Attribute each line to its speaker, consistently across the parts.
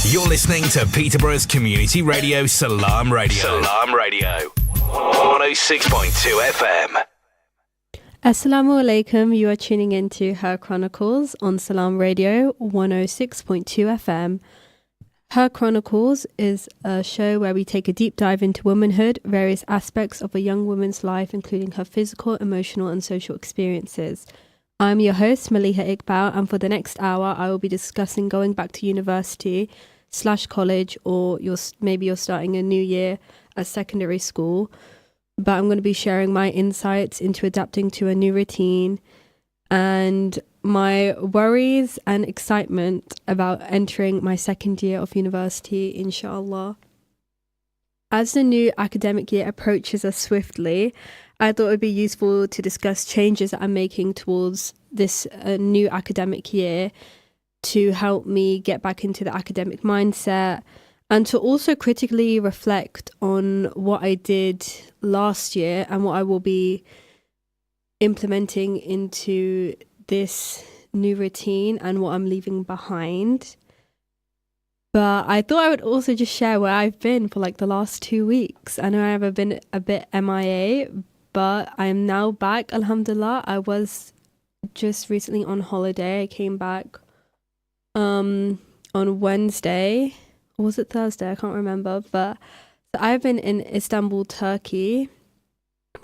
Speaker 1: You're listening to Peterborough's community radio, Salam Radio. Salam Radio. 106.2 FM.
Speaker 2: Assalamu alaikum. You are tuning into Her Chronicles on Salam Radio 106.2 FM. Her Chronicles is a show where we take a deep dive into womanhood, various aspects of a young woman's life, including her physical, emotional, and social experiences. I'm your host, Maleeha Iqbal, and for the next hour, I will be discussing going back to university/college, or maybe you're starting a new year at secondary school. But I'm going to be sharing my insights into adapting to a new routine and my worries and excitement about entering my second year of university, inshallah. As the new academic year approaches us swiftly, I thought it would be useful to discuss changes that I'm making towards this new academic year to help me get back into the academic mindset and to also critically reflect on what I did last year and what I will be implementing into this new routine and what I'm leaving behind. But I thought I would also just share where I've been for like the last 2 weeks. I know I've been a bit MIA, but I'm now back, alhamdulillah. I was just recently on holiday. I came back on Wednesday. Or was it Thursday? I can't remember. But so I've been in Istanbul, Turkey,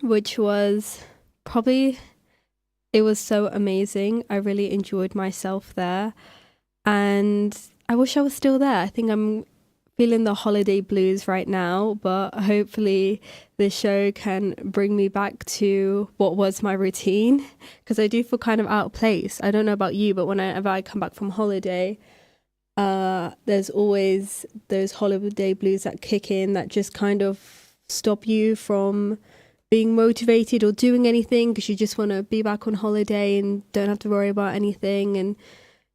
Speaker 2: which was it was so amazing. I really enjoyed myself there. And I wish I was still there. I think I'm feeling the holiday blues right now, but hopefully this show can bring me back to what was my routine, because I do feel kind of out of place. I don't know about you, but whenever I come back from holiday, there's always those holiday blues that kick in that just kind of stop you from being motivated or doing anything, because you just want to be back on holiday and don't have to worry about anything, and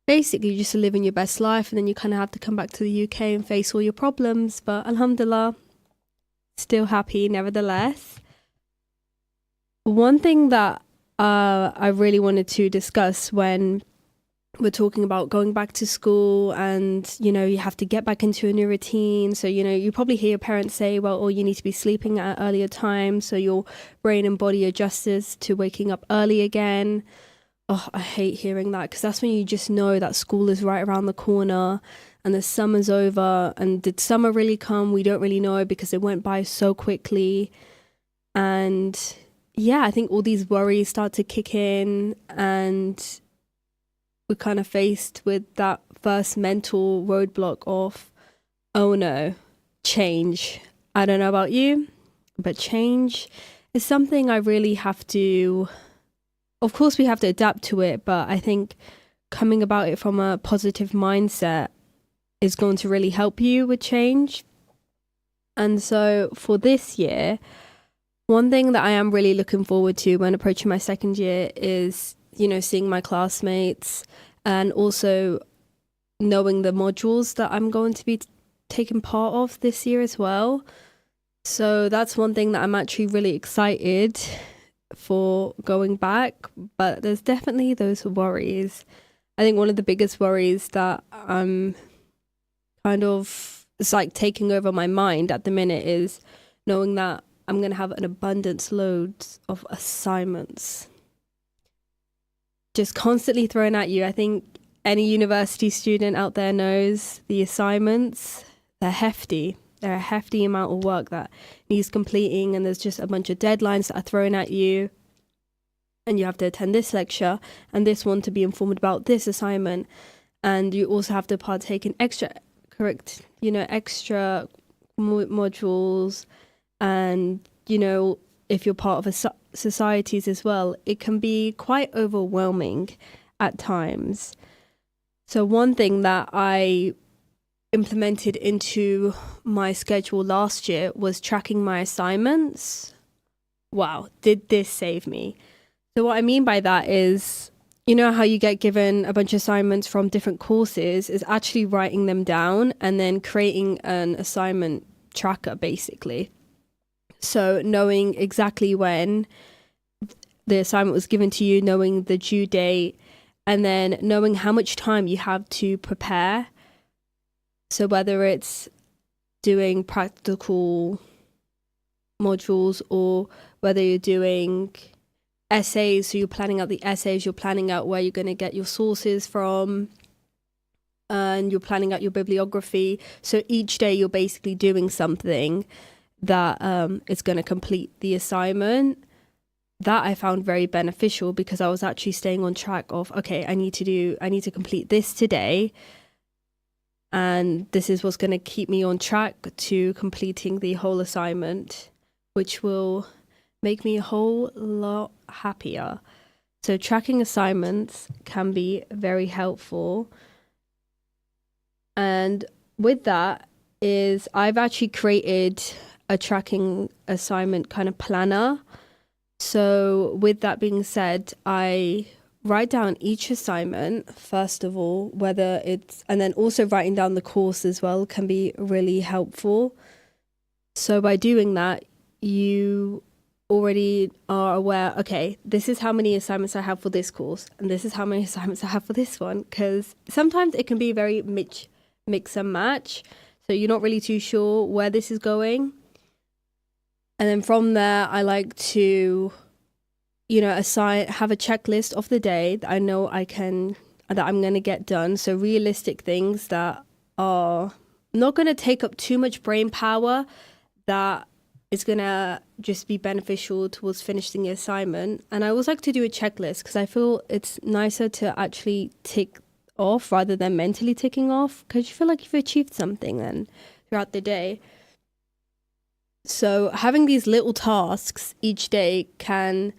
Speaker 2: basically just living your best life. And then you kind of have to come back to the UK and face all your problems. But alhamdulillah, still happy nevertheless. One thing that I really wanted to discuss when we're talking about going back to school and, you have to get back into a new routine. So, you probably hear your parents say, well, you need to be sleeping at an earlier time so your brain and body adjusts to waking up early again. Oh, I hate hearing that, because that's when you just know that school is right around the corner and the summer's over. And did summer really come? We don't really know, because it went by so quickly. And yeah, I think all these worries start to kick in, and we're kind of faced with that first mental roadblock of, oh no, change. I don't know about you, but change is something I really have to... Of course, we have to adapt to it, but I think coming about it from a positive mindset is going to really help you with change. And so for this year, one thing that I am really looking forward to when approaching my second year is, seeing my classmates, and also knowing the modules that I'm going to be taking part of this year as well. So that's one thing that I'm actually really excited for going back, but there's definitely those worries. I think one of the biggest worries that it's like taking over my mind at the minute is knowing that I'm going to have an abundance loads of assignments just constantly thrown at you. I think any university student out there knows the assignments, they're hefty. They're a hefty amount of work that needs completing, and there's just a bunch of deadlines that are thrown at you, and you have to attend this lecture and this one to be informed about this assignment, and you also have to partake in extra modules, and if you're part of societies as well, it can be quite overwhelming at times. So one thing that I implemented into my schedule last year was tracking my assignments. Wow, did this save me? So what I mean by that is, how you get given a bunch of assignments from different courses, is actually writing them down and then creating an assignment tracker, basically. So knowing exactly when the assignment was given to you, knowing the due date, and then knowing how much time you have to prepare. So whether it's doing practical modules or whether you're doing essays, so you're planning out the essays, you're planning out where you're going to get your sources from, and you're planning out your bibliography. So each day you're basically doing something that is going to complete the assignment. That I found very beneficial because I was actually staying on track of, okay, I need to complete this today. And this is what's going to keep me on track to completing the whole assignment, which will make me a whole lot happier. So tracking assignments can be very helpful. And with that is I've actually created a tracking assignment kind of planner. So with that being said, I write down each assignment, first of all, whether it's, and then also writing down the course as well can be really helpful. So by doing that, you already are aware, okay, this is how many assignments I have for this course, and this is how many assignments I have for this one, because sometimes it can be very mix and match. So you're not really too sure where this is going. And then from there, I like to, have a checklist of the day that I know that I'm going to get done. So realistic things that are not going to take up too much brain power, that is going to just be beneficial towards finishing the assignment. And I always like to do a checklist because I feel it's nicer to actually tick off rather than mentally ticking off, because you feel like you've achieved something then throughout the day. So having these little tasks each day can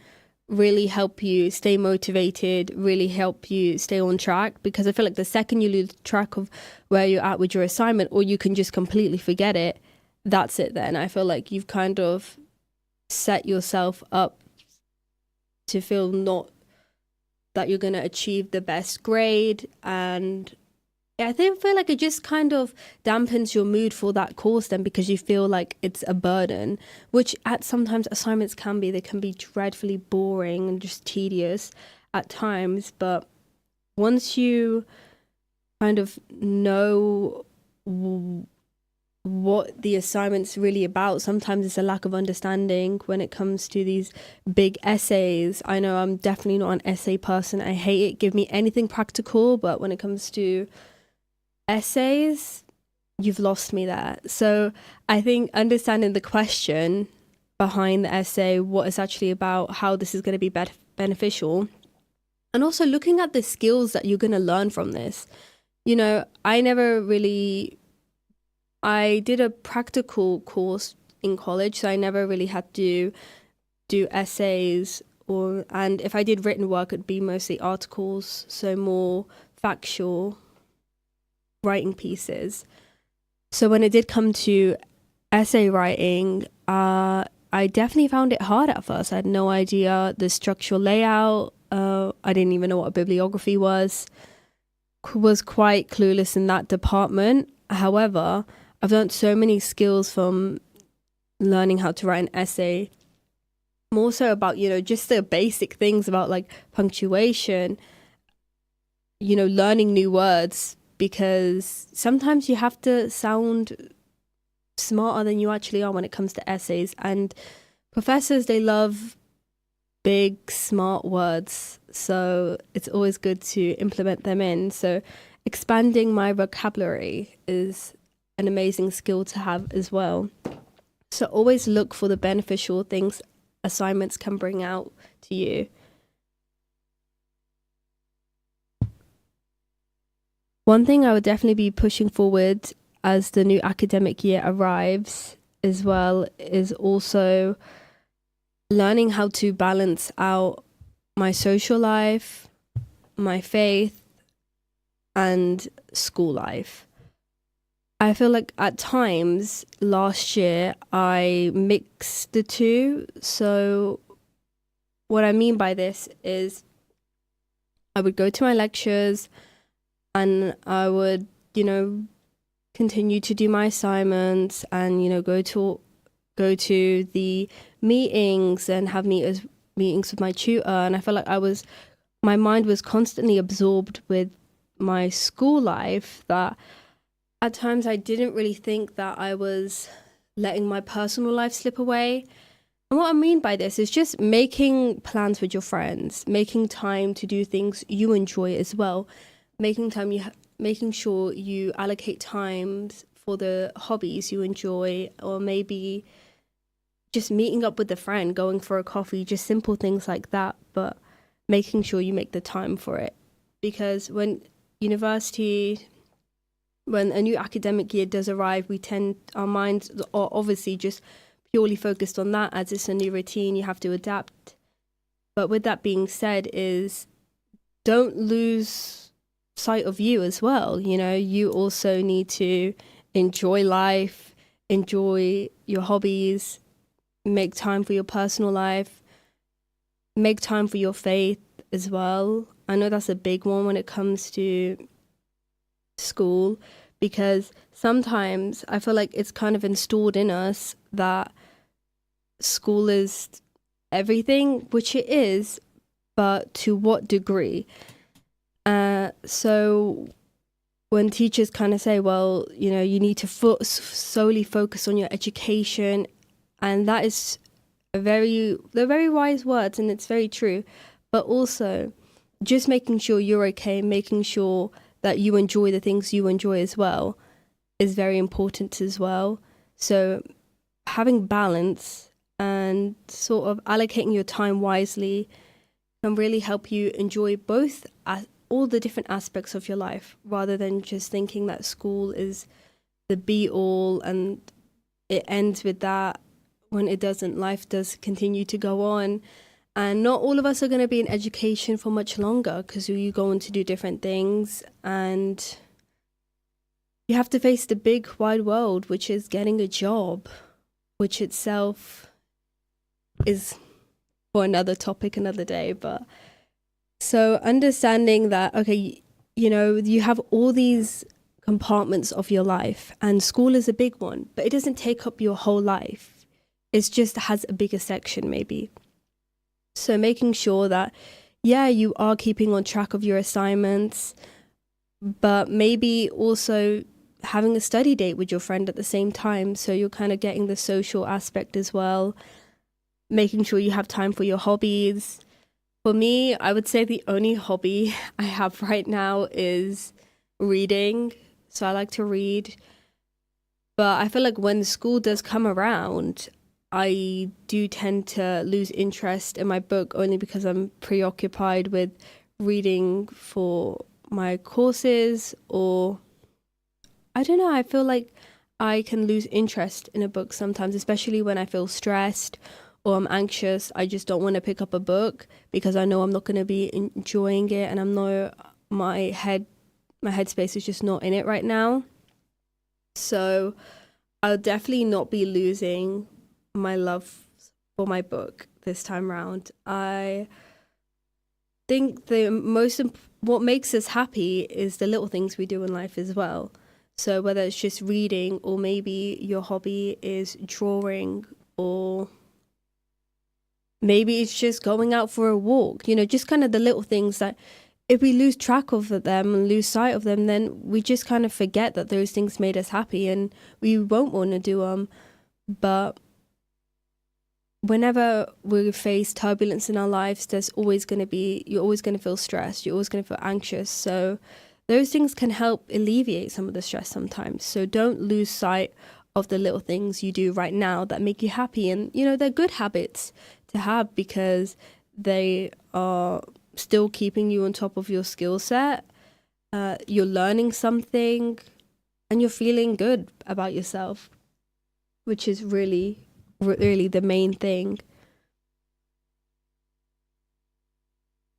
Speaker 2: really help you stay motivated, really help you stay on track, because I feel like the second you lose track of where you're at with your assignment, or you can just completely forget it, that's it then. I feel like you've kind of set yourself up to feel not that you're going to achieve the best grade. And I feel like it just kind of dampens your mood for that course then, because you feel like it's a burden, which at sometimes assignments can be. They can be dreadfully boring and just tedious at times. But once you kind of know what the assignment's really about, sometimes it's a lack of understanding when it comes to these big essays. I know I'm definitely not an essay person. I hate it. Give me anything practical, but when it comes to essays, you've lost me there. So I think understanding the question behind the essay, what it's actually about, how this is going to be beneficial, and also looking at the skills that you're going to learn from this. I did a practical course in college, so I never really had to do essays, and if I did written work, it'd be mostly articles, so more factual writing pieces. So when it did come to essay writing, I definitely found it hard at first. I had no idea the structural layout. I didn't even know what a bibliography was quite clueless in that department. However, I've learned so many skills from learning how to write an essay, more so about, just the basic things about like punctuation, learning new words, because sometimes you have to sound smarter than you actually are when it comes to essays. And professors, they love big, smart words. So it's always good to implement them in. So expanding my vocabulary is an amazing skill to have as well. So always look for the beneficial things assignments can bring out to you. One thing I would definitely be pushing forward as the new academic year arrives as well is also learning how to balance out my social life, my faith, and school life. I feel like at times last year I mixed the two. So what I mean by this is I would go to my lectures and I would, continue to do my assignments and, go to the meetings and have meetings with my tutor. And I felt like my mind was constantly absorbed with my school life, that At times, I didn't really think that I was letting my personal life slip away. And what I mean by this is just making plans with your friends, making time to do things you enjoy as well, making sure you allocate times for the hobbies you enjoy, or maybe just meeting up with a friend, going for a coffee, just simple things like that, but making sure you make the time for it. Because when a new academic year does arrive, our minds are obviously just purely focused on that, as it's a new routine, you have to adapt. But with that being said, is don't lose sight of you as well. You also need to enjoy life, enjoy your hobbies, make time for your personal life, make time for your faith as well. I know that's a big one when it comes to school, because sometimes I feel like it's kind of installed in us that school is everything, which it is, but to what degree? So when teachers kind of say, well, you need to solely focus on your education, and that is they're very wise words, and it's very true, but also just making sure you're okay, making sure that you enjoy the things you enjoy as well is very important as well. So having balance and sort of allocating your time wisely can really help you enjoy all the different aspects of your life, rather than just thinking that school is the be all and it ends with that, when it doesn't. Life does continue to go on. And not all of us are going to be in education for much longer, because you go on to do different things, and you have to face the big wide world, which is getting a job, which itself is for another topic, another day. But so understanding that, okay, you have all these compartments of your life, and school is a big one, but it doesn't take up your whole life. It just has a bigger section maybe. So making sure that, you are keeping on track of your assignments, but maybe also having a study date with your friend at the same time. So you're kind of getting the social aspect as well, making sure you have time for your hobbies. For me, I would say the only hobby I have right now is reading. So I like to read. But I feel like when school does come around, I do tend to lose interest in my book, only because I'm preoccupied with reading for my courses, or I don't know, I feel like I can lose interest in a book sometimes, especially when I feel stressed or I'm anxious. I just don't want to pick up a book because I know I'm not going to be enjoying it, and my headspace is just not in it right now. So I'll definitely not be losing my love for my book this time round. I think what makes us happy is the little things we do in life as well. So whether it's just reading, or maybe your hobby is drawing, or maybe it's just going out for a walk, just kind of the little things that if we lose track of them and lose sight of them, then we just kind of forget that those things made us happy, and we won't want to do them. But whenever we face turbulence in our lives, you're always going to feel stressed. You're always going to feel anxious. So those things can help alleviate some of the stress sometimes. So don't lose sight of the little things you do right now that make you happy. And, they're good habits to have, because they are still keeping you on top of your skill set. You're learning something, and you're feeling good about yourself, which is really the main thing.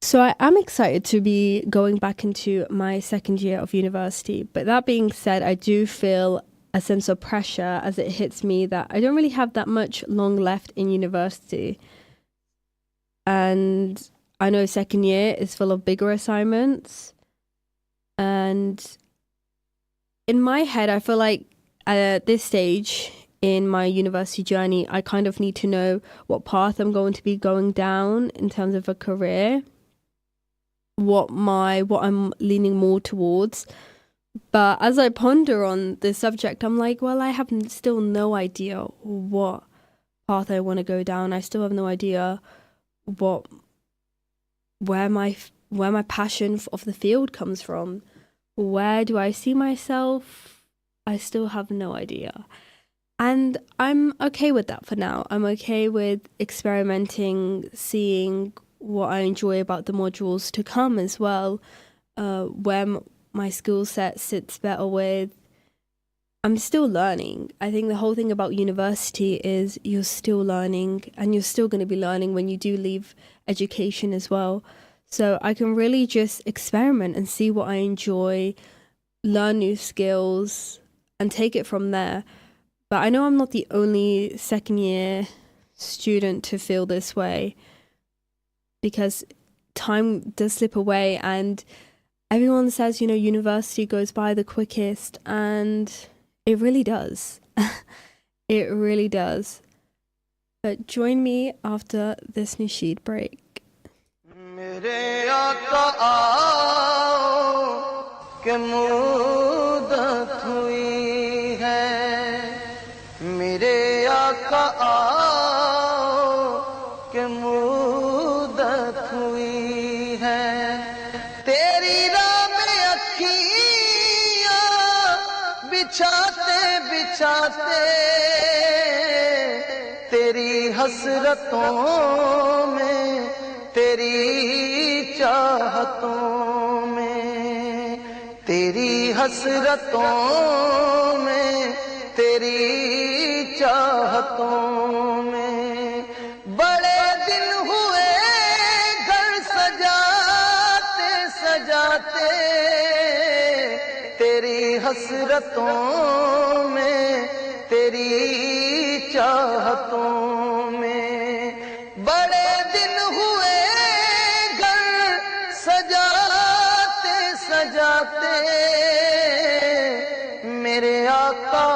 Speaker 2: So I am excited to be going back into my second year of university. But that being said, I do feel a sense of pressure as it hits me that I don't really have that much long left in university. And I know second year is full of bigger assignments. And in my head, I feel like at this stage in my university journey, I kind of need to know what path I'm going to be going down in terms of a career, what I'm leaning more towards. But as I ponder on this subject, I'm like, well, I have still no idea what path I want to go down. I still have no idea what where my passion of the field comes from. Where do I see myself? I still have no idea. And I'm okay with that for now. I'm okay with experimenting, seeing what I enjoy about the modules to come as well, where my skill set sits better with. I'm still learning. I think the whole thing about university is you're still learning, and you're still going to be learning when you do leave education as well. So I can really just experiment and see what I enjoy, learn new skills, and take it from there. But I know I'm not the only second year student to feel this way, because time does slip away and everyone says, university goes by the quickest, and it really does. It really does. But join me after this nasheed break.
Speaker 3: میرے آقا آؤ کہ مدت ہوئی ہے میرے آقا آؤ کہ مدت ہوئی ہے تیری راہ میں اکھیاں بچھاتے بچھاتے تیری حسرتوں میں تیری چاہتوں میں تیری حسرتوں میں تیری چاہتوں میں بڑے دن ہوئے گھر سجاتے سجاتے تیری حسرتوں میں تیری چاہتوں میں بڑے دن ہوئے سجاتے میرے آقا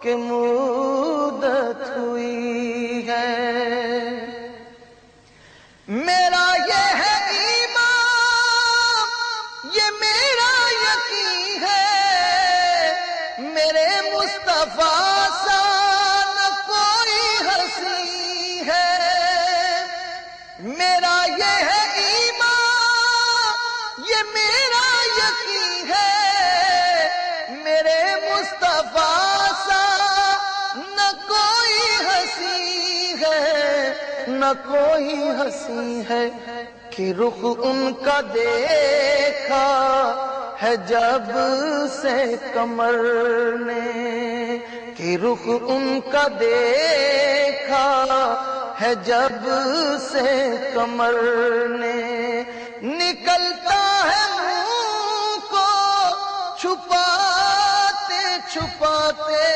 Speaker 3: کہ مدت ہوئی ہے میرا یہ ہے ایمان یہ میرا یقین ہے میرے مصطفیٰ سا نہ کوئی ہنسی ہے میرا یہ ہے میرا یقین ہے میرے مصطفیٰ سا نہ کوئی ہنسی ہے نہ کوئی ہنسی ہے کہ رخ ان کا دیکھا ہے جب سے قمر نے کہ رخ ان کا دیکھا ہے جب سے قمر نے نکلتا ہے منہ کو چھپاتے چھپاتے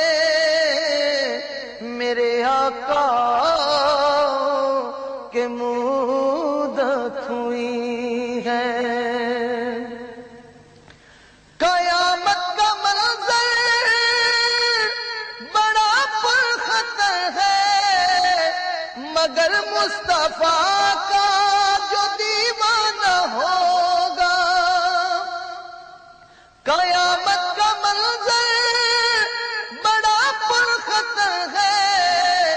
Speaker 3: میرے آقا کہ مدت ہوئی ہے قیامت کا منظر بڑا پرخطر ہے مگر مصطفیٰ کا جو دیوانہ ہوگا قیامت کا منظر بڑا پرخطر ہے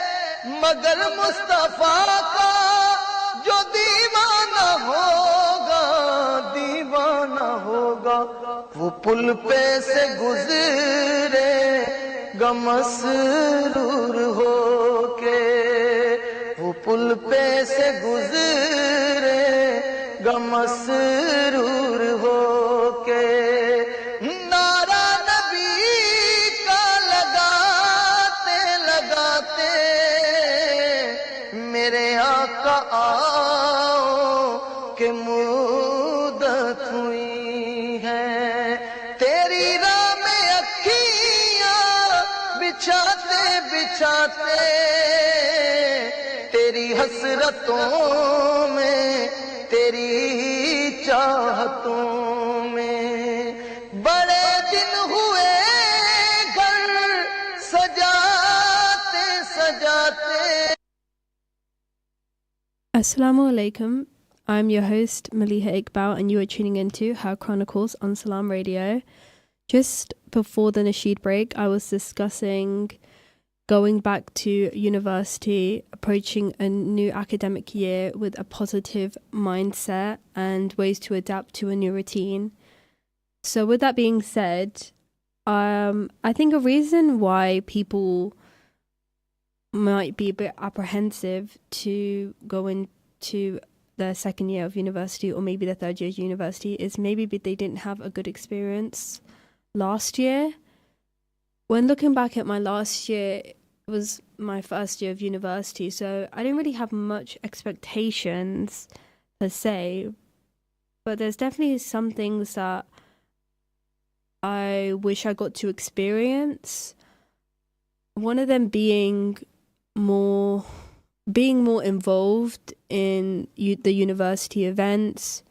Speaker 3: مگر مصطفیٰ کا جو دیوانہ ہوگا دیوانہ ہوگا وہ پل پہ سے گزرے گا مسرور ہو کے وہ پل پہ سے گزرے گا مسرور ہو کے نعرہ نبی کا لگاتے لگاتے میرے آقا آؤ کہ مدت ہوئی ہے تیری راہ میں اکھیاں بچھاتے بچھاتے تیری حسرتوں میں تیری چاہتوں میں بڑے دن ہوئے گھر سجاتے سجاتے
Speaker 2: Assalamu alaikum. I'm your host, Maleeha Iqbal, and you are tuning into Her Chronicles on Salam Radio. Just before the Nasheed break, I was discussing going back to university, approaching a new academic year with a positive mindset and ways to adapt to a new routine. So with that being said, I think a reason why people might be a bit apprehensive to go into their second year of university or maybe their third year of university is maybe they didn't have a good experience last year. When looking back at my last year, it was my first year of university, so I didn't really have much expectations per se, but there's definitely some things that I wish I got to experience. One of them being more involved in the university events.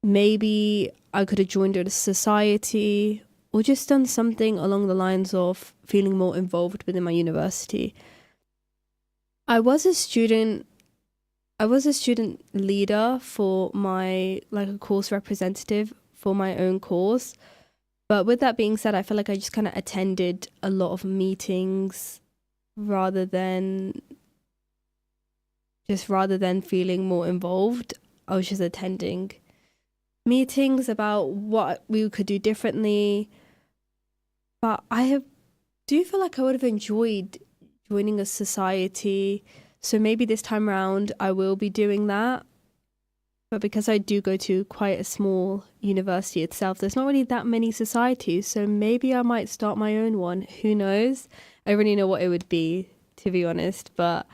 Speaker 2: Maybe I could have joined a society or just done something along the lines of feeling more involved within my university. I was a student leader for my, like a course representative for my own course. But with that being said, I feel like I just kind of attended a lot of meetings rather than feeling more involved. I was just attending meetings about what we could do differently. But do feel like I would have enjoyed joining a society. So maybe this time around I will be doing that. But because I do go to quite a small university itself, there's not really that many societies. So maybe I might start my own one. Who knows? I don't really know what it would be, to be honest. But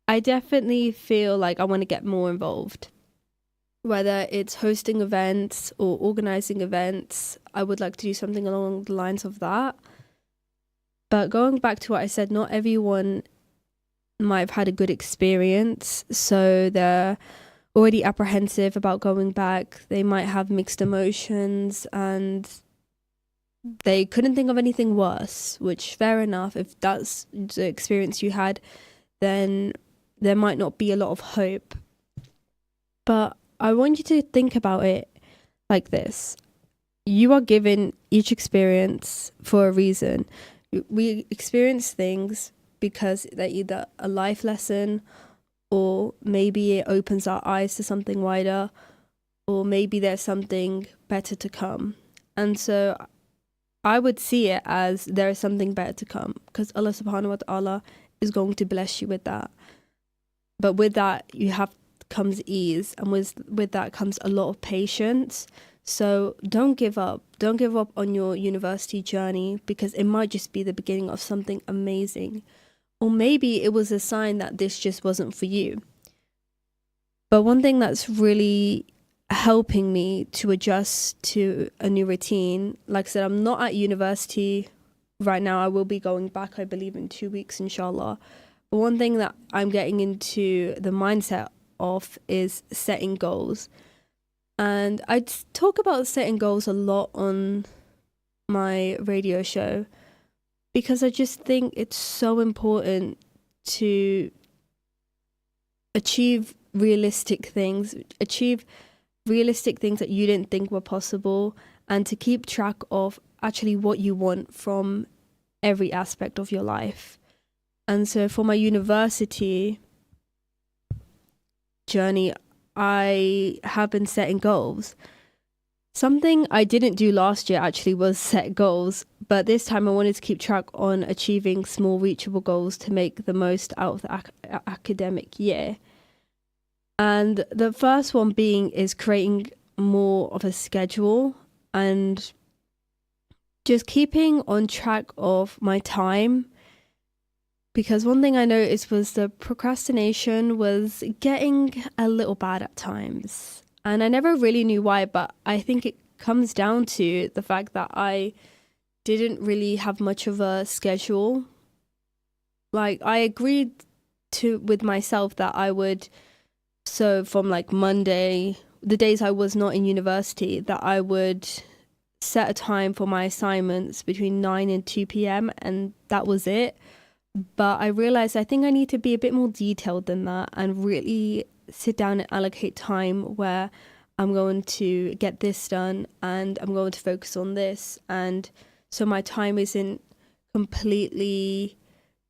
Speaker 2: I definitely feel like I want to get more involved. Whether it's hosting events or organizing events, I would like to do something along the lines of that. But going back to what I said, not everyone might have had a good experience, so they're already apprehensive about going back. They might have mixed emotions and they couldn't think of anything worse, which fair enough. If that's the experience you had, then there might not be a lot of hope. But I want you to think about it like this. You are given each experience for a reason. We experience things because they're either a life lesson, or maybe it opens our eyes to something wider, or maybe there's something better to come. And so I would see it as there is something better to come, because Allah subhanahu wa ta'ala is going to bless you with that. But with that, comes ease, and with that comes a lot of patience. So don't give up. Don't give up on your university journey, because it might just be the beginning of something amazing. Or maybe it was a sign that this just wasn't for you. But one thing that's really helping me to adjust to a new routine, like I said, I'm not at university right now. I will be going back, I believe, in 2 weeks, inshallah. But one thing that I'm getting into the mindset of is setting goals. And I talk about setting goals a lot on my radio show, because I just think it's so important to achieve realistic things that you didn't think were possible, and to keep track of actually what you want from every aspect of your life. And so for my university journey, I have been setting goals. Something I didn't do last year actually was set goals, but this time I wanted to keep track on achieving small reachable goals to make the most out of the academic year. And the first one is creating more of a schedule and just keeping on track of my time. Because one thing I noticed was the procrastination was getting a little bad at times. And I never really knew why, but I think it comes down to the fact that I didn't really have much of a schedule. Like, I agreed with myself that I would, so from like Monday, the days I was not in university, that I would set a time for my assignments between 9 and 2 p.m. and that was it. But I realized I think I need to be a bit more detailed than that and really sit down and allocate time where I'm going to get this done and I'm going to focus on this. And so my time isn't completely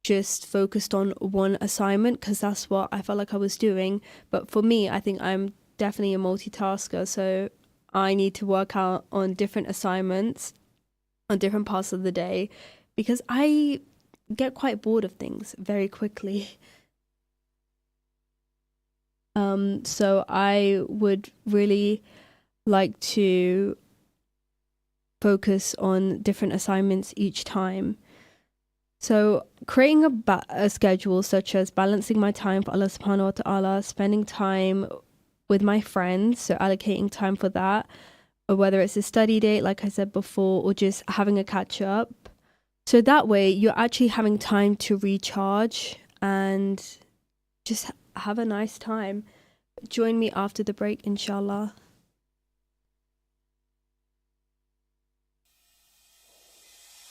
Speaker 2: just focused on one assignment, because that's what I felt like I was doing. But for me, I think I'm definitely a multitasker. So I need to work out on different assignments on different parts of the day, because I get quite bored of things very quickly. So I would really like to focus on different assignments each time. So creating a schedule such as balancing my time for Allah subhanahu wa ta'ala, spending time with my friends, so allocating time for that, or whether it's a study date, like I said before, or just having a catch up. So that way you're actually having time to recharge and just have a nice time. Join me after the break, inshallah.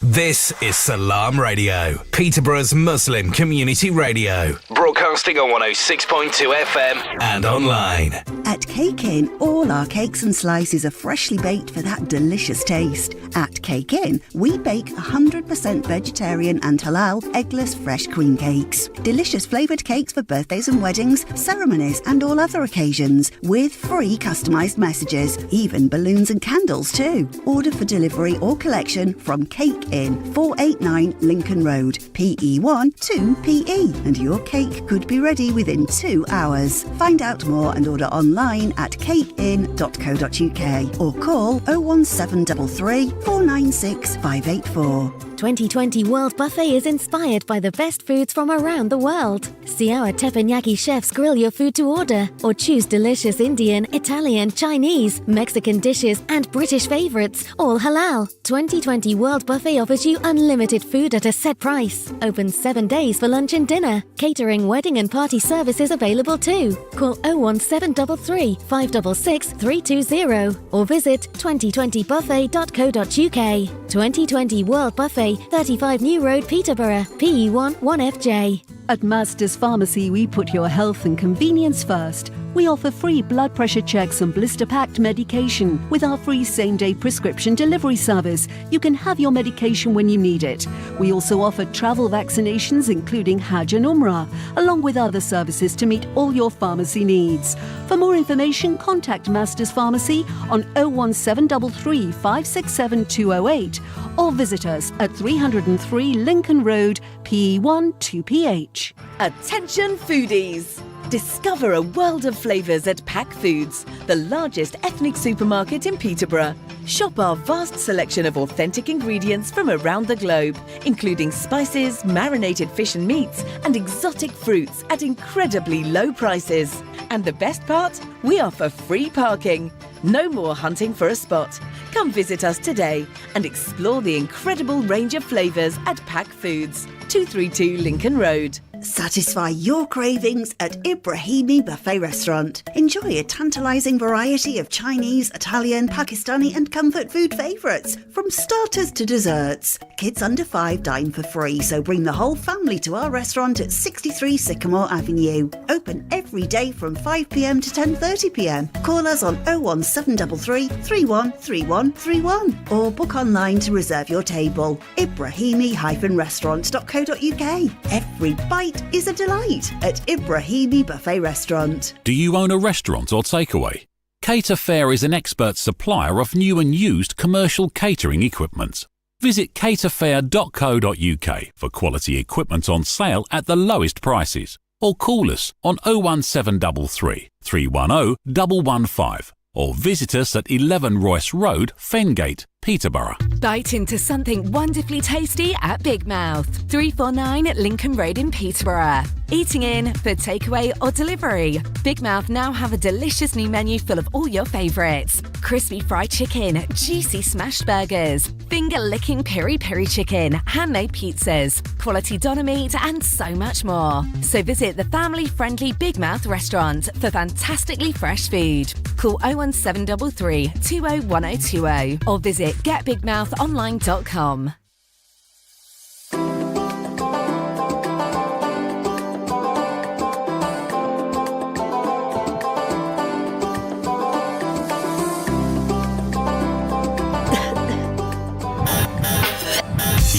Speaker 1: This is Salam Radio, Peterborough's Muslim community radio. Broadcasting on 106.2 FM and online.
Speaker 4: At Cake Inn, all our cakes and slices are freshly baked for that delicious taste. At Cake Inn, we bake 100% vegetarian and halal eggless fresh cream cakes. Delicious flavoured cakes for birthdays and weddings, ceremonies and all other occasions, with free customised messages, even balloons and candles too. Order for delivery or collection from Cake Inn, 489 Lincoln Road, PE1 2PE, and your cake could be ready within 2 hours. Find out more and order online at cakeinn.co.uk or call 01733 496 584.
Speaker 5: 2020 World Buffet is inspired by the best foods from around the world. See our teppanyaki chefs grill your food to order, or choose delicious Indian, Italian, Chinese, Mexican dishes and British favourites, all halal. 2020 World Buffet offers you unlimited food at a set price. Open 7 days for lunch and dinner. Catering, wedding and party services available too. Call 01733 566 320 or visit 2020buffet.co.uk. 2020 World Buffet, 35 New Road, Peterborough, PE1 1FJ.
Speaker 6: At Masters Pharmacy, we put your health and convenience first. We offer free blood pressure checks and blister-packed medication. With our free same-day prescription delivery service, you can have your medication when you need it. We also offer travel vaccinations, including Hajj and Umrah, along with other services to meet all your pharmacy needs. For more information, contact Masters Pharmacy on 01733 567 208 or visit us at 303 Lincoln Road, PE1 2PH.
Speaker 7: Attention foodies! Discover a world of flavours at Pack Foods, the largest ethnic supermarket in Peterborough. Shop our vast selection of authentic ingredients from around the globe, including spices, marinated fish and meats, and exotic fruits at incredibly low prices. And the best part? We offer free parking. No more hunting for a spot. Come visit us today and explore the incredible range of flavours at Pack Foods, 232 Lincoln Road.
Speaker 4: Satisfy your cravings at Ibrahimi Buffet Restaurant. Enjoy a tantalising variety of Chinese, Italian, Pakistani and comfort food favourites, from starters to desserts. Kids under 5 dine for free, so bring the whole family to our restaurant at 63 Sycamore Avenue. Open every day from 5pm to 10:30pm. Call us on 01733 313131 or book online to reserve your table. Ibrahimi-restaurant.co.uk. Every bite is a delight at Ibrahimi Buffet Restaurant.
Speaker 8: Do you own a restaurant or takeaway? Cater Fair is an expert supplier of new and used commercial catering equipment. Visit caterfair.co.uk for quality equipment on sale at the lowest prices, or call us on 01733 310 115 or visit us at 11 Royce Road, Fengate, Peterborough.
Speaker 9: Bite into something wonderfully tasty at Big Mouth, 349 Lincoln Road in Peterborough. Eating in, for takeaway or delivery, Big Mouth now have a delicious new menu full of all your favourites. Crispy fried chicken, juicy smashed burgers, finger-licking peri-peri chicken, handmade pizzas, quality doner meat and so much more. So visit the family-friendly Big Mouth restaurant for fantastically fresh food. Call 01733 201020 or visit getbigmouthonline.com.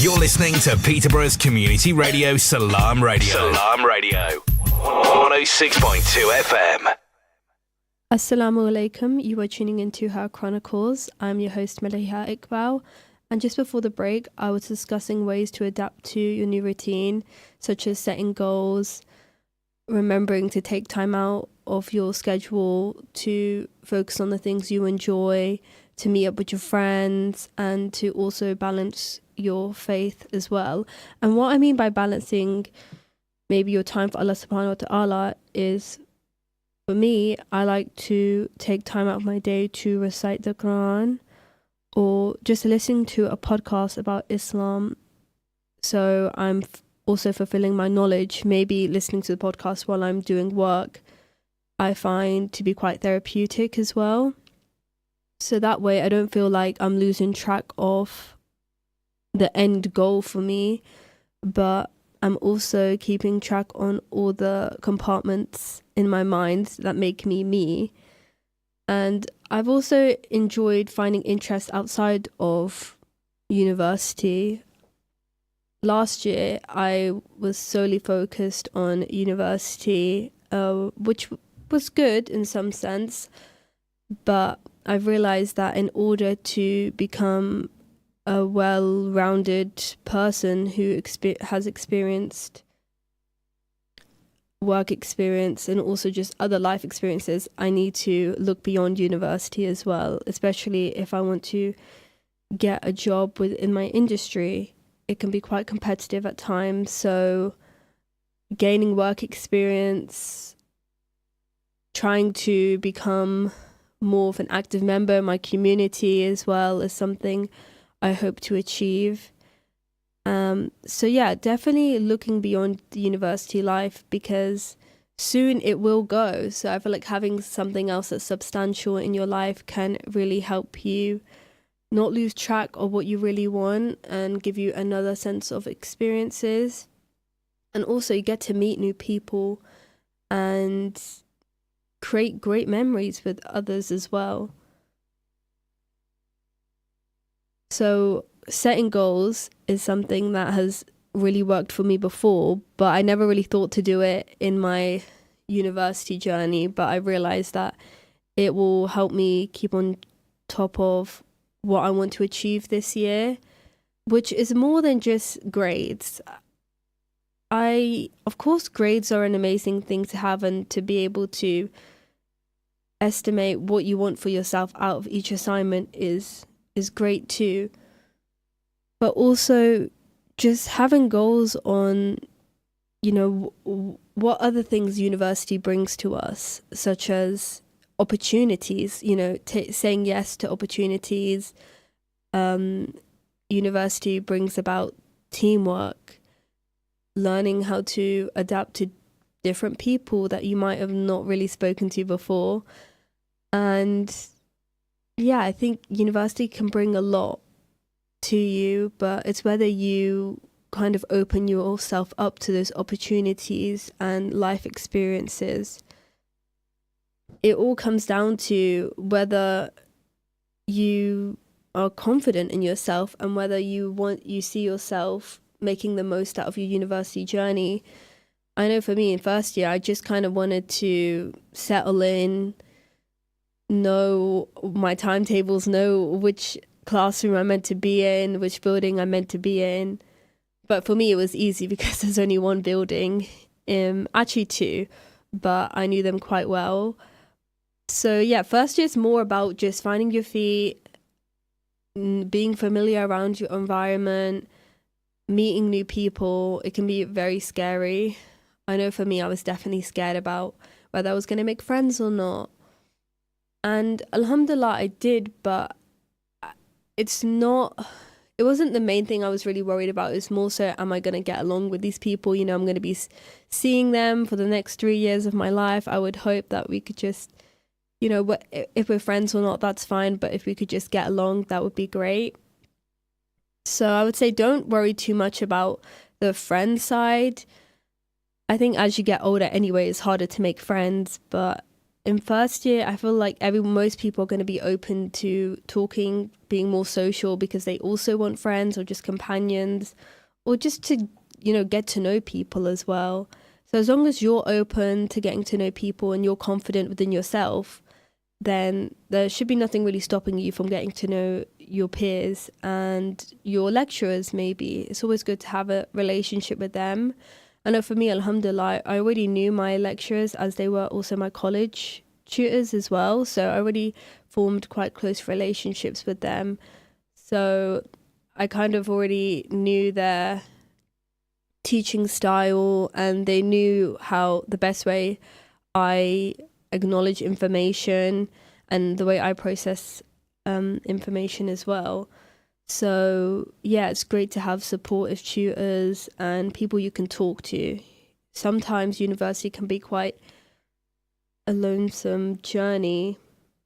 Speaker 1: You're listening to Peterborough's community radio, Salam Radio. Salam Radio. 106.2 FM.
Speaker 2: Assalamu alaikum. You are tuning into Her Chronicles. I'm your host, Maleeha Iqbal. And just before the break, I was discussing ways to adapt to your new routine, such as setting goals, remembering to take time out of your schedule to focus on the things you enjoy, to meet up with your friends, and to also balance your faith as well. And what I mean by balancing maybe your time for Allah subhanahu wa ta'ala is, for me, I like to take time out of my day to recite the Quran or just listen to a podcast about Islam. So I'm also fulfilling my knowledge. Maybe listening to the podcast while I'm doing work, I find to be quite therapeutic as well. So that way I don't feel like I'm losing track of the end goal for me, but I'm also keeping track on all the compartments in my mind that make me me. And I've also enjoyed finding interest outside of university. Last year, I was solely focused on university, which was good in some sense, but I've realized that in order to become a well-rounded person who has experienced work experience and also just other life experiences, I need to look beyond university as well, especially if I want to get a job within my industry. It can be quite competitive at times, so gaining work experience, trying to become more of an active member in my community as well is something I hope to achieve. So yeah, definitely looking beyond the university life, because soon it will go. So I feel like having something else that's substantial in your life can really help you not lose track of what you really want and give you another sense of experiences. And also you get to meet new people and create great memories with others as well. So setting goals is something that has really worked for me before, but I never really thought to do it in my university journey. But I realized that it will help me keep on top of what I want to achieve this year, which is more than just grades. Of course, grades are an amazing thing to have, and to be able to estimate what you want for yourself out of each assignment is great too. But also just having goals on, what other things university brings to us, such as opportunities, saying yes to opportunities. University brings about teamwork, learning how to adapt to different people that you might have not really spoken to before. And yeah, I think university can bring a lot to you, but it's whether you kind of open yourself up to those opportunities and life experiences. It all comes down to whether you are confident in yourself and whether you see yourself making the most out of your university journey. I know for me in first year, I just kind of wanted to settle in, know my timetables, know which classroom I meant to be in, which building I meant to be in. But for me, it was easy because there's only one building, actually two, but I knew them quite well. So yeah, first year is more about just finding your feet, being familiar around your environment, meeting new people. It can be very scary. I know for me, I was definitely scared about whether I was going to make friends or not. And alhamdulillah, I did, but it wasn't the main thing I was really worried about. It was more so, am I going to get along with these people? I'm going to be seeing them for the next 3 years of my life. I would hope that we could just, if we're friends or not, that's fine. But if we could just get along, that would be great. So I would say don't worry too much about the friend side. I think as you get older anyway, it's harder to make friends. But in first year, I feel like most people are going to be open to talking, being more social because they also want friends or just companions or just to, get to know people as well. So as long as you're open to getting to know people and you're confident within yourself, then there should be nothing really stopping you from getting to know your peers and your lecturers maybe. It's always good to have a relationship with them. I know for me, alhamdulillah, I already knew my lecturers as they were also my college tutors as well. So I already formed quite close relationships with them. So I kind of already knew their teaching style and they knew how the best way I acknowledge information and the way I process information as well. So yeah, it's great to have supportive tutors and people you can talk to. Sometimes university can be quite a lonesome journey,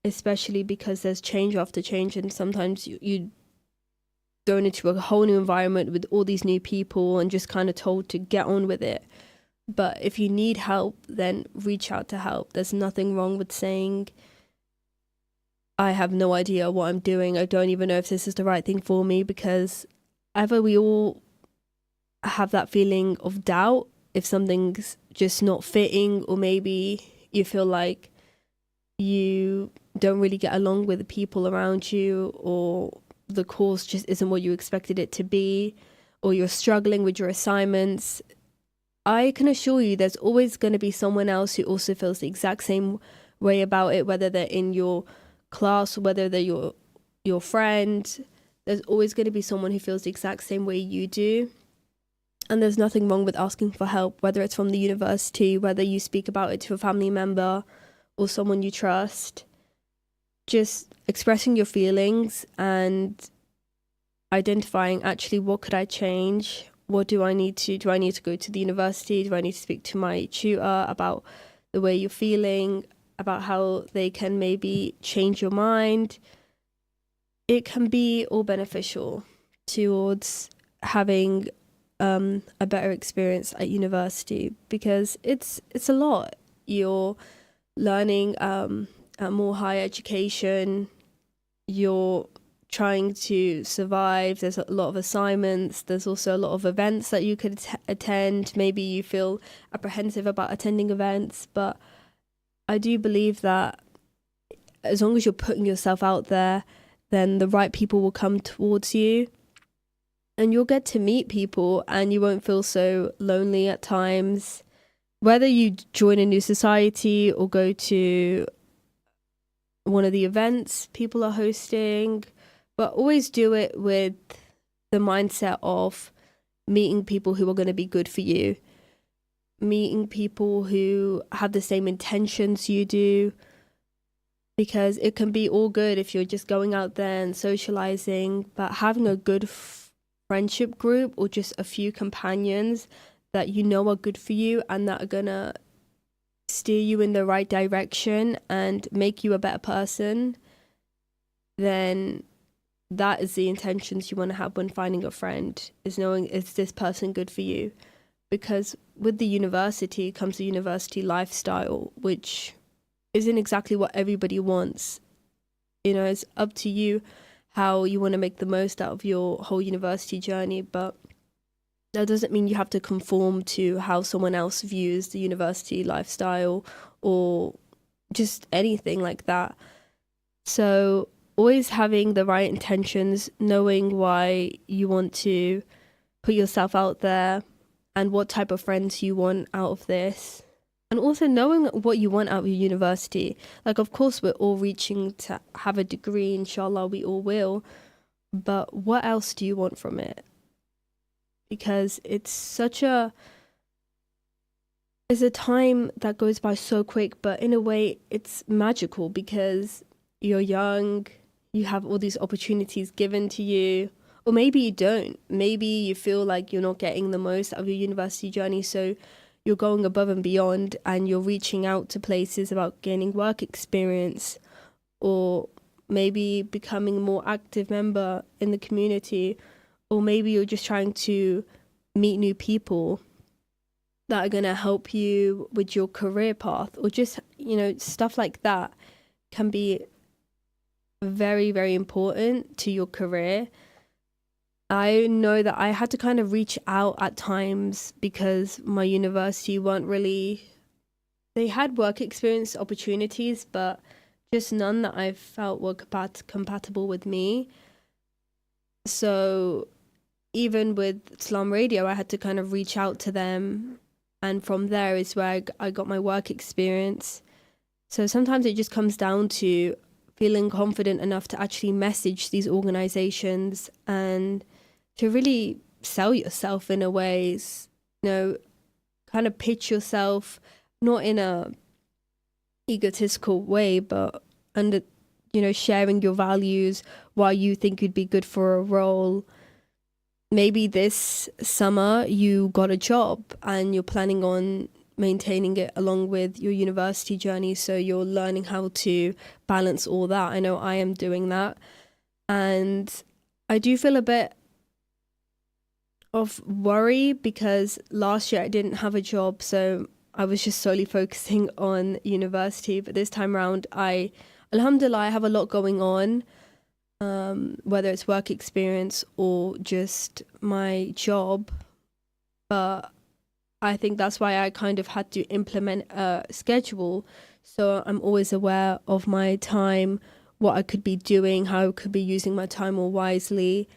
Speaker 2: especially because there's change after change, and sometimes you going into a whole new environment with all these new people and just kind of told to get on with it. But if you need help, then reach out to help. There's nothing wrong with saying, I have no idea what I'm doing. I don't even know if this is the right thing for me, because either we all have that feeling of doubt if something's just not fitting, or maybe you feel like you don't really get along with the people around you, or the course just isn't what you expected it to be, or you're struggling with your assignments. I can assure you there's always going to be someone else who also feels the exact same way about it, whether they're in your class or whether they're your friend. There's always going to be someone who feels the exact same way you do. And there's nothing wrong with asking for help, whether it's from the university, whether you speak about it to a family member or someone you trust. Just expressing your feelings and identifying, actually, what could I change? What do I need to? Do I need to go to the university? Do I need to speak to my tutor about the way you're feeling, about how they can maybe change your mind? It can be all beneficial towards having a better experience at university, because it's a lot. You're learning a more higher education. You're trying to survive. There's a lot of assignments. There's also a lot of events that you could attend. Maybe you feel apprehensive about attending events, but I do believe that as long as you're putting yourself out there, then the right people will come towards you and you'll get to meet people and you won't feel so lonely at times. Whether you join a new society or go to one of the events people are hosting, but always do it with the mindset of meeting people who are going to be good for you, meeting people who have the same intentions you do, because it can be all good if you're just going out there and socializing, but having a good friendship group or just a few companions that you know are good for you and that are going to steer you in the right direction and make you a better person, then that is the intentions you want to have when finding a friend, is knowing, is this person good for you? Because with the university comes the university lifestyle, which isn't exactly what everybody wants. You know, it's up to you how you want to make the most out of your whole university journey, but that doesn't mean you have to conform to how someone else views the university lifestyle or just anything like that. So always having the right intentions, knowing why you want to put yourself out there and what type of friends you want out of this. And also knowing what you want out of your university. Like, of course, we're all reaching to have a degree, inshallah, we all will. But what else do you want from it? Because it's a time that goes by so quick, but in a way it's magical because you're young, you have all these opportunities given to you, or maybe you don't. Maybe you feel like you're not getting the most out of your university journey, so you're going above and beyond and you're reaching out to places about gaining work experience, or maybe becoming a more active member in the community, or maybe you're just trying to meet new people. that are going to help you with your career path, or just, stuff like that can be very, very important to your career. I know that I had to kind of reach out at times because my university they had work experience opportunities, but just none that I felt were compatible with me. So even with Salam Radio, I had to kind of reach out to them. And from there is where I got my work experience. So sometimes it just comes down to feeling confident enough to actually message these organizations and to really sell yourself in a way, kind of pitch yourself, not in a egotistical way, but under, sharing your values, why you think you'd be good for a role. Maybe this summer you got a job and you're planning on maintaining it along with your university journey, so you're learning how to balance all that. I know I am doing that, and I do feel a bit of worry because last year I didn't have a job, so I was just solely focusing on university. But this time around, alhamdulillah, I have a lot going on, whether it's work experience or just my job. But I think that's why I kind of had to implement a schedule, so I'm always aware of my time, what I could be doing, how I could be using my time more wisely,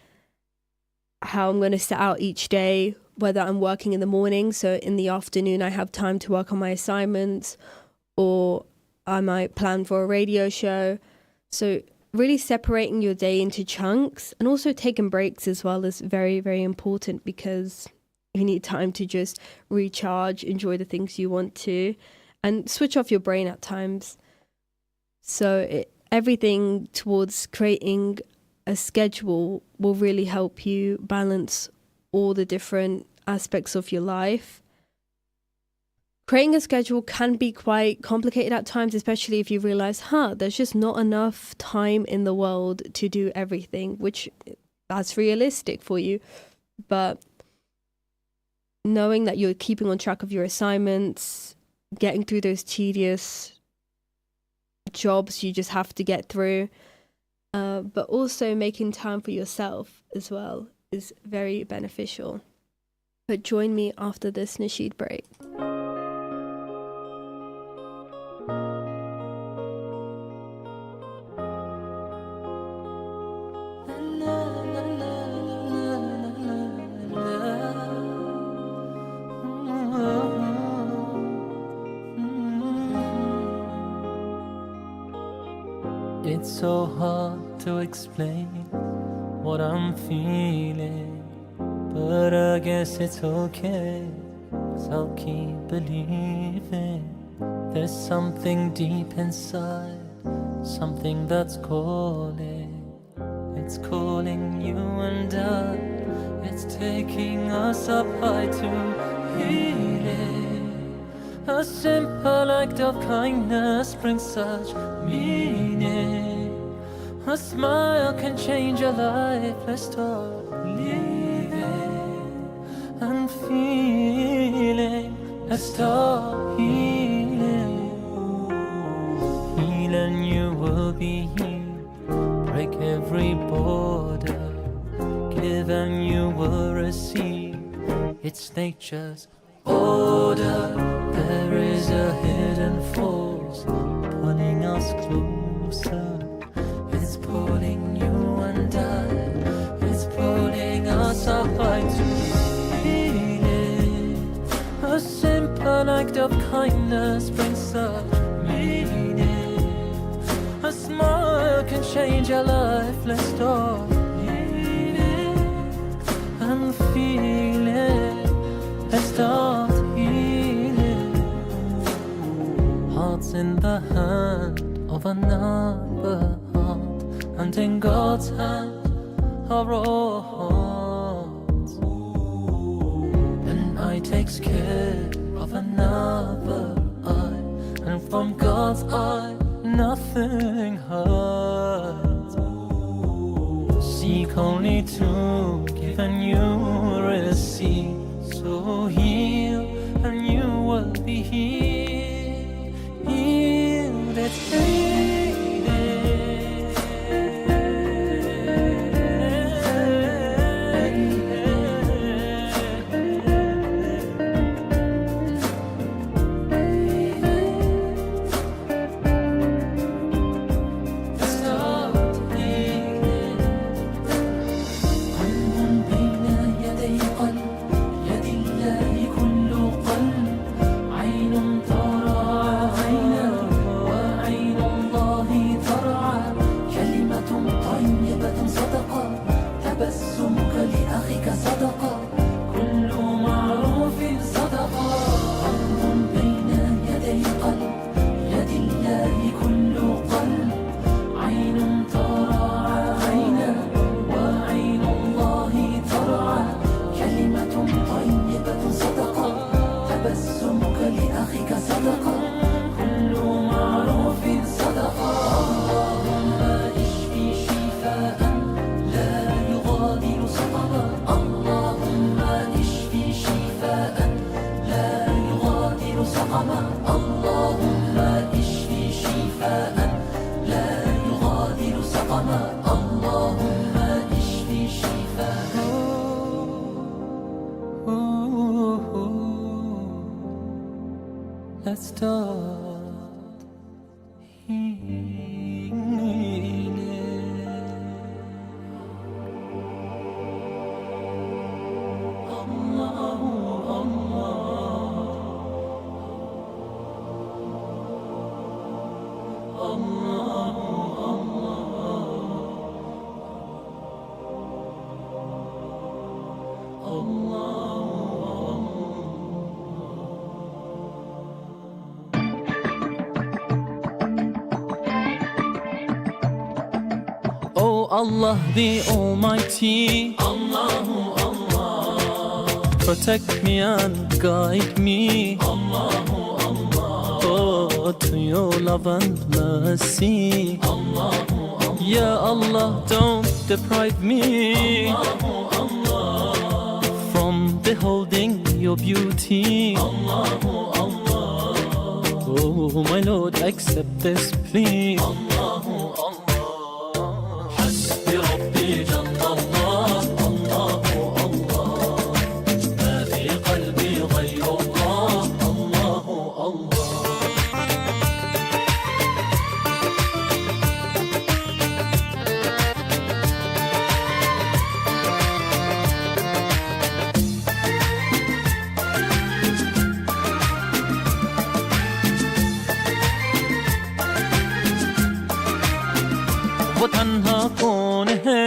Speaker 2: how I'm going to set out each day, whether I'm working in the morning, so in the afternoon I have time to work on my assignments, or I might plan for a radio show. So really separating your day into chunks, and also taking breaks as well, is very, very important, because you need time to just recharge, enjoy the things you want to, and switch off your brain at times. So everything towards creating a schedule will really help you balance all the different aspects of your life. Creating a schedule can be quite complicated at times, especially if you realize, there's just not enough time in the world to do everything, which that's realistic for you. But knowing that you're keeping on track of your assignments, getting through those tedious jobs you just have to get through, but also making time for yourself as well is very beneficial. But join me after this nasheed break.
Speaker 10: It's so hard to explain what I'm feeling, but I guess it's okay, 'cause I'll keep believing. There's something deep inside, something that's calling. It's calling you and I. It's taking us up high to healing. A simple act of kindness brings such meaning. A smile can change your life. Let's start believing and feeling. Let's start healing. Heal and you will be healed. Break every border. Give and you will receive. It's nature's order. There is a hidden force pulling us closer. It's pulling you and I. It's pulling us up high to healing. A simple act of kindness brings such meaning. A smile can change your life. Let's start healing and feeling. Let's start healing. Hearts in the hand of another heart, and in God's hand are all hearts. An eye takes care of another eye, and from God's eye nothing hurts. Seek only to give and you receive. So heal and دستات اینه الله Oh Allah the Almighty, Allahu Allah, protect me and guide me, Allahu Allah, oh to your love and mercy, Allahu Allah, Ya Allah don't deprive me, Allahu Allah, from beholding your beauty, Allahu Allah, oh my Lord accept this plea, Allahu Allah. वो तन्हा कौन है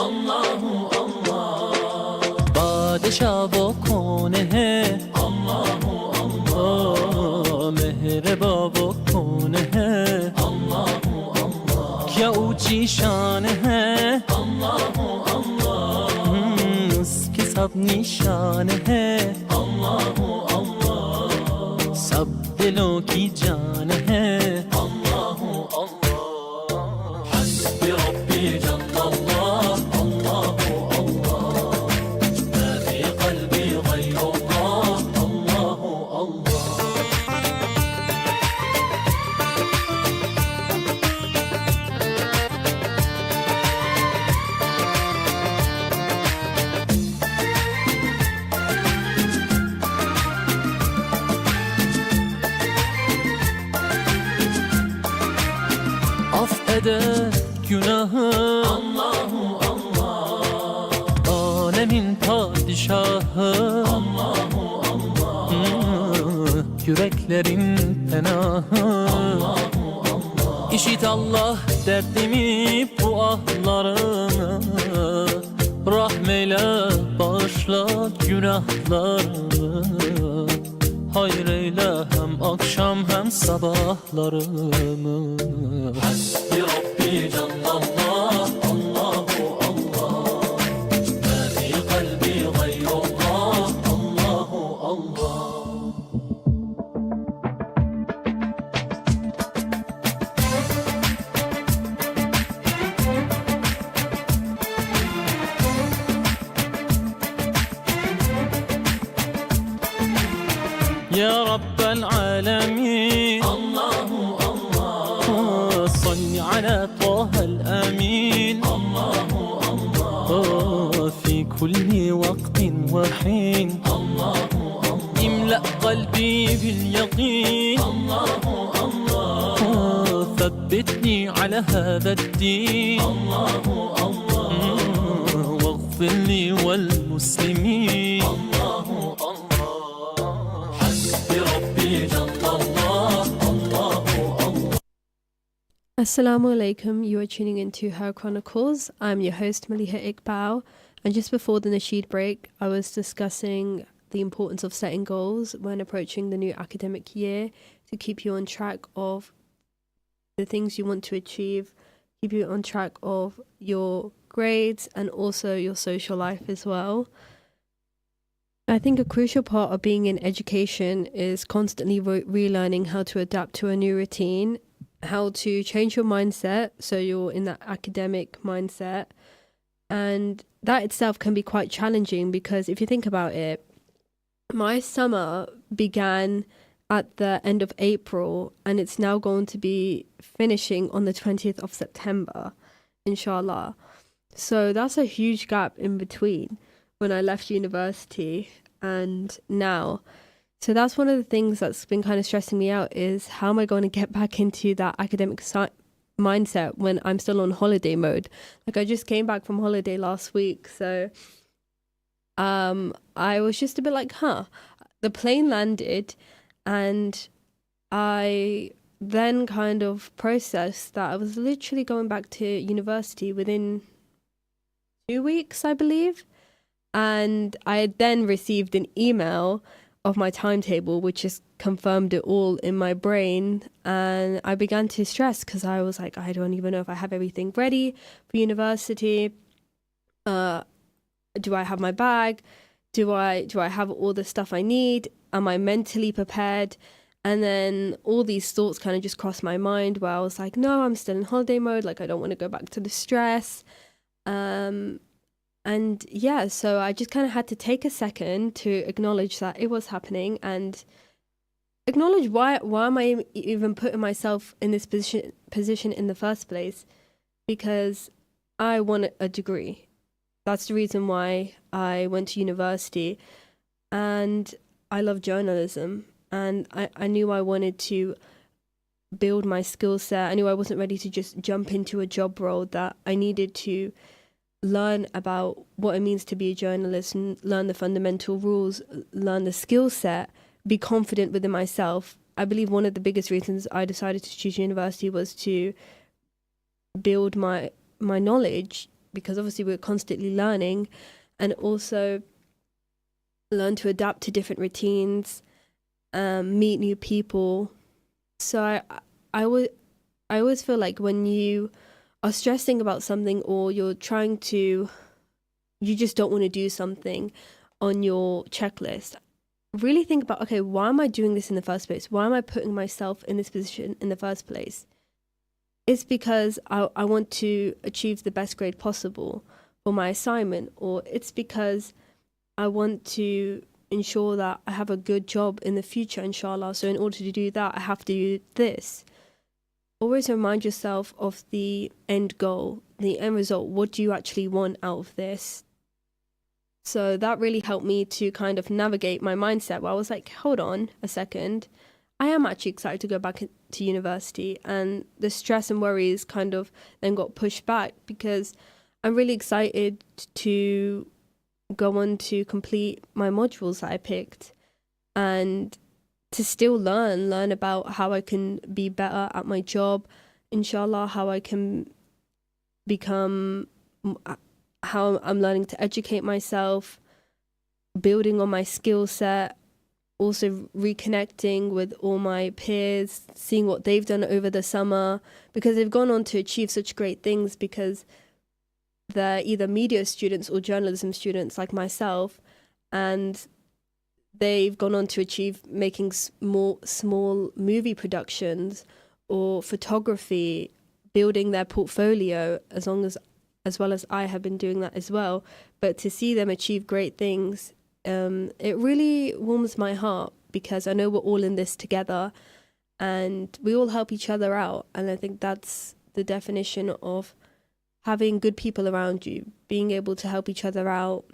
Speaker 10: अल्लाह अल्लाह बादशाह वो कौन है अल्लाह अल्लाह मेहरबा वो कौन है अल्लाह अल्लाह क्या ऊंची शान है अल्लाह अल्लाह उसकी सब निशान है अल्लाह अल्लाह सब दिलों की जान है अल्लाह अल्लाह affeder günahı Allahu Allah alemin padişahı Allahu Allah yüreklerin penahı Allahu Allah İşit Allah derdimi bu ahlarımı rahmeyle bağışla günahlarımı hayır eyle hem akşam hem sabahlarımı Hasbi Rabbi Cellallah Allahu Allah Ma fi kalbi gayrullah Allahu Allah يا رب العالمين الله الله صل على طه الأمين الله الله في كل وقت وحين الله الله املأ قلبي باليقين الله الله ثبتني على هذا الدين الله الله واغفر لي والمسلمين الله الله
Speaker 2: Assalamu alaikum, you are tuning into Her Chronicles. I'm your host Maleeha Iqbal, and just before the Nasheed break I was discussing the importance of setting goals when approaching the new academic year to keep you on track of the things you want to achieve, keep you on track of your grades and also your social life as well. I think a crucial part of being in education is constantly relearning how to adapt to a new routine, how to change your mindset so you're in that academic mindset. And that itself can be quite challenging because if you think about it, my summer began at the end of April and it's now going to be finishing on the 20th of September, inshallah. So that's a huge gap in between when I left university and now. So that's one of the things that's been kind of stressing me out, is how am I going to get back into that academic mindset when I'm still on holiday mode? Like, I just came back from holiday last week, so I was just a bit like, the plane landed, and I then kind of processed that I was literally going back to university within 2 weeks, I believe. And I had then received an email of my timetable, which just confirmed it all in my brain. And I began to stress because I was like, I don't even know if I have everything ready for university. Do I have my bag? Do I have all the stuff I need? Am I mentally prepared? And then all these thoughts kind of just crossed my mind, where I was like, no, I'm still in holiday mode. Like, I don't want to go back to the stress. And yeah, so I just kind of had to take a second to acknowledge that it was happening, and acknowledge why am I even putting myself in this position in the first place? Because I want a degree. That's the reason why I went to university, and I love journalism, and I knew I wanted to build my skill set. I knew I wasn't ready to just jump into a job role, that I needed to learn about what it means to be a journalist, and learn the fundamental rules, learn the skill set, be confident within myself. I believe one of the biggest reasons I decided to choose university was to build my knowledge, because obviously we're constantly learning, and also learn to adapt to different routines, meet new people. So I always feel like when you are stressing about something, or you just don't want to do something on your checklist, really think about, okay, why am I doing this in the first place? Why am I putting myself in this position in the first place? It's because I want to achieve the best grade possible for my assignment, or it's because I want to ensure that I have a good job in the future, inshallah. So in order to do that, I have to do this. Always remind yourself of the end goal, the end result. What do you actually want out of this? So that really helped me to kind of navigate my mindset, where I was like, hold on a second. I am actually excited to go back to university, and the stress and worries kind of then got pushed back, because I'm really excited to go on to complete my modules that I picked, and to still learn about how I can be better at my job, inshallah, how I can become, how I'm learning to educate myself, building on my skill set, also reconnecting with all my peers, seeing what they've done over the summer, because they've gone on to achieve such great things, because they're either media students or journalism students like myself, and they've gone on to achieve making small movie productions or photography, building their portfolio, as well as I have been doing that as well. But to see them achieve great things, it really warms my heart, because I know we're all in this together, and we all help each other out. And I think that's the definition of having good people around you, being able to help each other out,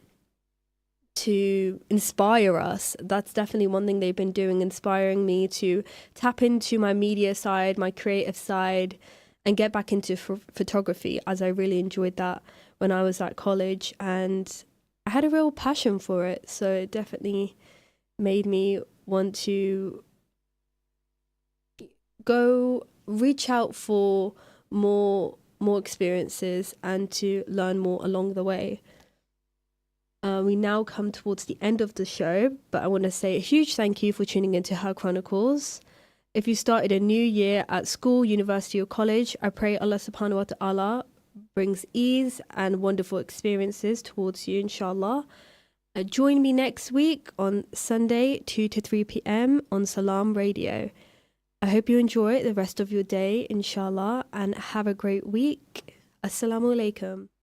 Speaker 2: to inspire us. That's definitely one thing they've been doing, inspiring me to tap into my media side, my creative side, and get back into photography, as I really enjoyed that when I was at college, and I had a real passion for it. So it definitely made me want to go reach out for more experiences, and to learn more along the way. We now come towards the end of the show, but I want to say a huge thank you for tuning into Her Chronicles. If you started a new year at school, university, or college, I pray Allah subhanahu wa ta'ala brings ease and wonderful experiences towards you, inshallah. Join me next week on Sunday, 2 to 3 p.m. on Salam Radio. I hope you enjoy the rest of your day, inshallah, and have a great week. Assalamu alaikum.